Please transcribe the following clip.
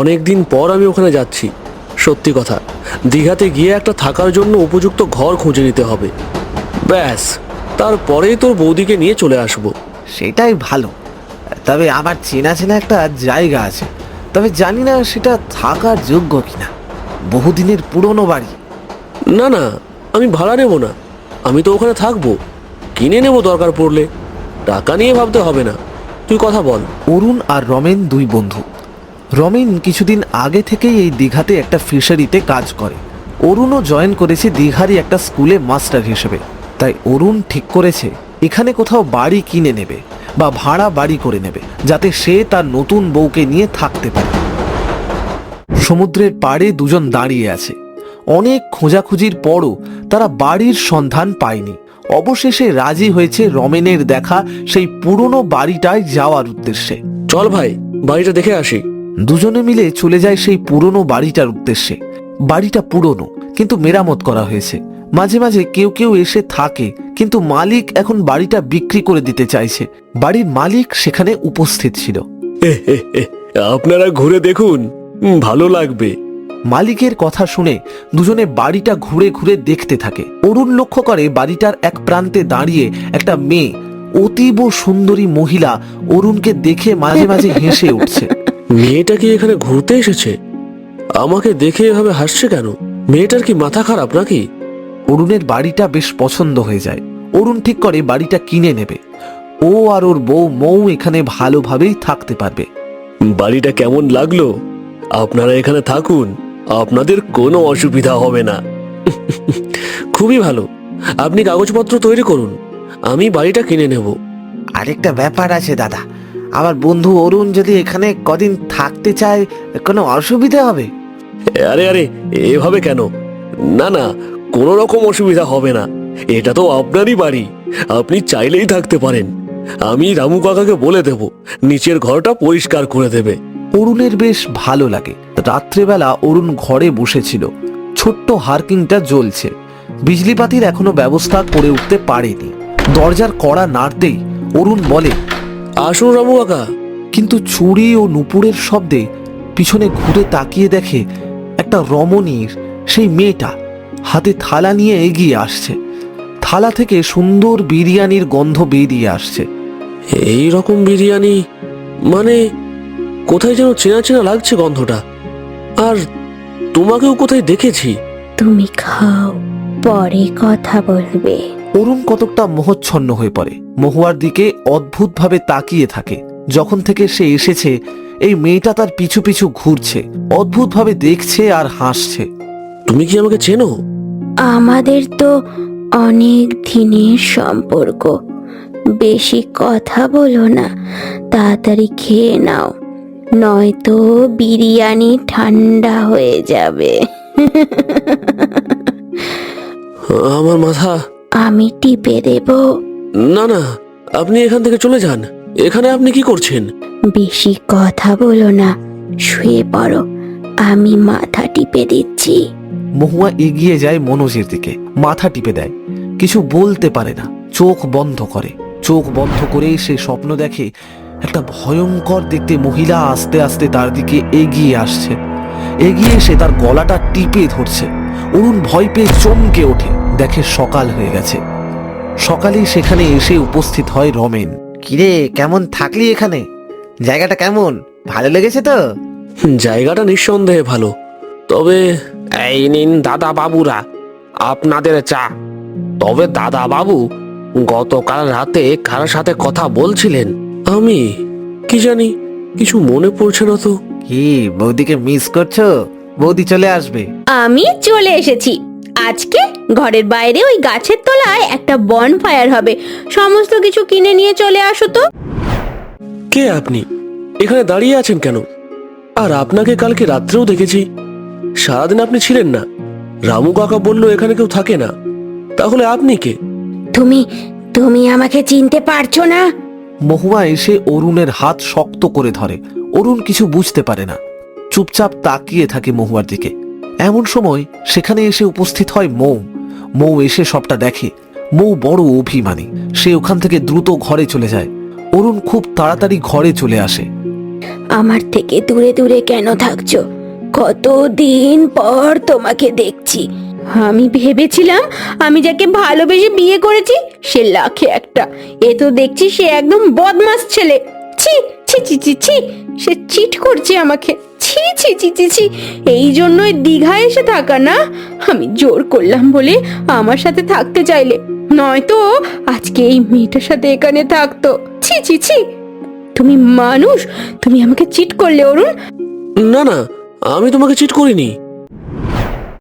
অনেকদিন পর আমি ওখানে যাচ্ছি। সত্যি কথা, দীঘাতে গিয়ে একটা থাকার জন্য উপযুক্ত ঘর খুঁজে নিতে হবে। ব্যাস, তারপরেই তোর বৌদিকে নিয়ে চলে আসবো। সেটাই ভালো। তবে আমার চেনা চেনা একটা জায়গা আছে, তবে জানি না সেটা থাকার যোগ্য কিনা। বহুদিনের পুরনো বাড়ি। না না, আমি ভাড়া নেব না, আমি তো ওখানে থাকবো, কিনে নেব দরকার পড়লে। টাকা নিয়ে ভাবতে হবে না, তুই কথা বল। অরুণ আর রমেন দুই বন্ধু। রমেন কিছুদিন আগে থেকেই এই দীঘাতে একটা ফিশারিতে কাজ করে। অরুণও জয়েন করেছে দীঘারই একটা স্কুলে মাস্টার হিসেবে। তাই অরুণ ঠিক করেছে এখানে কোথাও বাড়ি কিনে নেবে বা ভাড়া বাড়ি করে নেবে, যাতে সে তার নতুন বউকে নিয়ে থাকতে পারে। সমুদ্রের পাড়ে দুজন দাঁড়িয়ে আছে। অনেক খোঁজাখুঁজির পরও তারা বাড়ির সন্ধান পায়নি। অবশেষে রাজি হয়েছে রমেনের দেখা সেই পুরনো বাড়িটায় যাওয়ার উদ্দেশ্যে। চল ভাই, বাড়িটা দেখে আসি। দুজনে মিলে চলে যায় সেই পুরনো বাড়িটার উদ্দেশ্যে। বাড়িটা পুরনো, কিন্তু মেরামত করা হয়েছে। মাঝে মাঝে কেউ কেউ এসে থাকে, কিন্তু মালিক এখন বাড়িটা বিক্রি করে দিতে চাইছে। বাড়ির মালিক সেখানে উপস্থিত ছিল। আপনারা ঘুরে দেখুন, ভালো লাগবে। মালিকের কথা শুনে দুজনে বাড়িটা ঘুরে ঘুরে দেখতে থাকে। অরুণ লক্ষ্য করে বাড়িটার এক প্রান্তে দাঁড়িয়ে একটা মেয়ে, অতীব সুন্দরী মহিলা, অরুণকে দেখে মাঝে মাঝে হেসে উঠছে। মেয়েটা কি এখানে ঘুরতে এসেছে? আমাকে দেখে এভাবে হাসছে কেন? মেয়েটার কি মাথা খারাপ নাকি? অরুণের বাড়িটা বেশ পছন্দ হয়ে যায়। অরুণ ঠিক করে বাড়িটা কিনে নেবে। ও আর ওর বউ এখানে ভালোভাবেই থাকতে পারবে। বাড়িটা কেমন লাগলো? আপনারা এখানে থাকুন, আপনাদের কোনো অসুবিধা হবে না। খুবই ভালো, আপনি কাগজপত্র তৈরি করুন, আমি বাড়িটা কিনে নেব। আরেকটা ব্যাপার আছে দাদা, আমার বন্ধু অরুণ যদি এখানে কদিন থাকতে চায়, কোনো অসুবিধা হবে? আরে আরে, এভাবে কেন? না না, কোনো রকম অসুবিধা হবে না। এটা তো আপনারই বাড়ি, আপনি চাইলেই থাকতে পারেন। আমি রামু কাকাকে বলে দেব, নিচের ঘরটা পরিষ্কার করে দেবে। অরুণের বেশ ভালো লাগে। রাত্রেবেলা অরুণ ঘরে বসেছিল। ছোট্ট হারকিংটা জ্বলছে। বিজলিপাতির এখনো ব্যবস্থা করে উঠতে পারেনি। দরজার কড়া নাড়তেই অরুণ বলে, আসুন রামু কাকা। কিন্তু চুড়ি ও নুপুরের শব্দে পিছনে ঘুরে তাকিয়ে দেখে একটা রমণীর সেই মেয়েটা হাতে থালা নিয়ে এগিয়ে আসছে। থালা থেকে সুন্দর বিরিয়ানির গন্ধ বেরিয়ে আসছে। এই রকম বিরিয়ানি মানে কোথায় যেন চেনা চেনা লাগছে গন্ধটা। আর তোমাকেও কোথায় দেখেছি। তুমি খাও, পরে কথা বলবে। অরুণ কতকটা মোহচ্ছন্ন হয়ে পড়ে। মহুয়ার দিকে অদ্ভুতভাবে তাকিয়ে থাকে। যখন থেকে সে এসেছে, এই মেয়েটা তার পিছু পিছু ঘুরছে, অদ্ভুতভাবে দেখছে আর হাসছে। তুমি কি আমাকে চেনো? আমাদের তো অনেক দিনের সম্পর্ক। বেশি কথা বলো না, তাড়াতাড়ি খেয়ে নাও, নয়তো বিরিয়ানি ঠান্ডা হয়ে যাবে। আমার মাথা। আমি টিপে দেব। না না, আপনি এখান থেকে চলে যান। এখানে আপনি কি করছেন? বেশি কথা বলো না, শুয়ে পড়ো, আমি মাথা টিপে দিচ্ছি। মহুয়া এগিয়ে যায় মনোজের দিকে, মাথা টিপে দেয়। কিছু বলতে পারে না, চোখ বন্ধ করে। চোখ বন্ধ করে সে স্বপ্ন দেখে একটা ভয়ঙ্কর দেখতে মহিলা আস্তে আস্তে তার দিকে এগিয়ে আসছে। এগিয়ে এসে তার গলাটা টিপে ধরছে। অরুণ ভয় পেয়ে চমকে ওঠে, দেখে সকাল হয়ে গেছে। সকালেই সেখানে এসে উপস্থিত হয় রমেন। কিরে, কেমন থাকলি এখানে? জায়গাটা কেমন? ভালো লেগেছে তো? জায়গাটা নিঃসন্দেহে ভালো, তবে এই নিন দাদা বাবুরা আপনাদের চা। তবে দাদা বাবু, গতকাল রাতে কার সাথে কথা বলছিলেন? আমি কি জানি, কিছু মনে পড়ছে না তো। কি, বৌদিকে মিস করছো? বৌদি চলে আসবে। আমি চলে এসেছি। আজকে ঘরের বাইরে ওই গাছের তলায় একটা বনফায়ার হবে। সমস্ত কিছু কিনে নিয়ে চলে আসো তো। কে আপনি? এখানে দাঁড়িয়ে আছেন কেন? আর আপনাকে কালকে রাত্রেও দেখেছি, সারাদিন আপনি ছিলেন না। রামু কাকা বলল এখানে কেউ থাকে না, তাহলে আপনি কে? তুমি তুমি আমাকে চিনতে পারছো না? মহুয়া এসে অরুণের হাত শক্ত করে ধরে। অরুণ কিছু বুঝতে পারে না, চুপচাপ তাকিয়ে থাকে মহুয়ার দিকে। এমন সময় সেখানে এসে উপস্থিত হয় মৌ। মৌ এসে সবটা দেখে। মৌ বড় অভিমানী, সে ওখান থেকে দ্রুত ঘরে চলে যায়। অরুণ খুব তাড়াতাড়ি ঘরে চলে আসে। আমার থেকে দূরে দূরে কেন থাকছো? কতদিন পর তোমাকে দেখছি। আমি ভেবেছিলাম আমি যাকে ভালোবেসে বিয়ে করেছি সে লাখে একটা, এ তো দেখছি সে একদম বদমাস ছেলে। ছি ছি ছি ছি ছি, সে চিট করছে আমাকে। ছি ছি ছি ছি ছি, এই জন্যই দীঘা এসে থাকা না? আমি জোর করলাম বলে আমার সাথে থাকতে চাইলে, নয়তো আজকে এই মেয়েটার সাথে এখানে থাকতো। ছি ছি ছি, তুমি মানুষ? তুমি আমাকে চিট করলে অরুণ। না না, আমি তোমাকে চিট করিনি।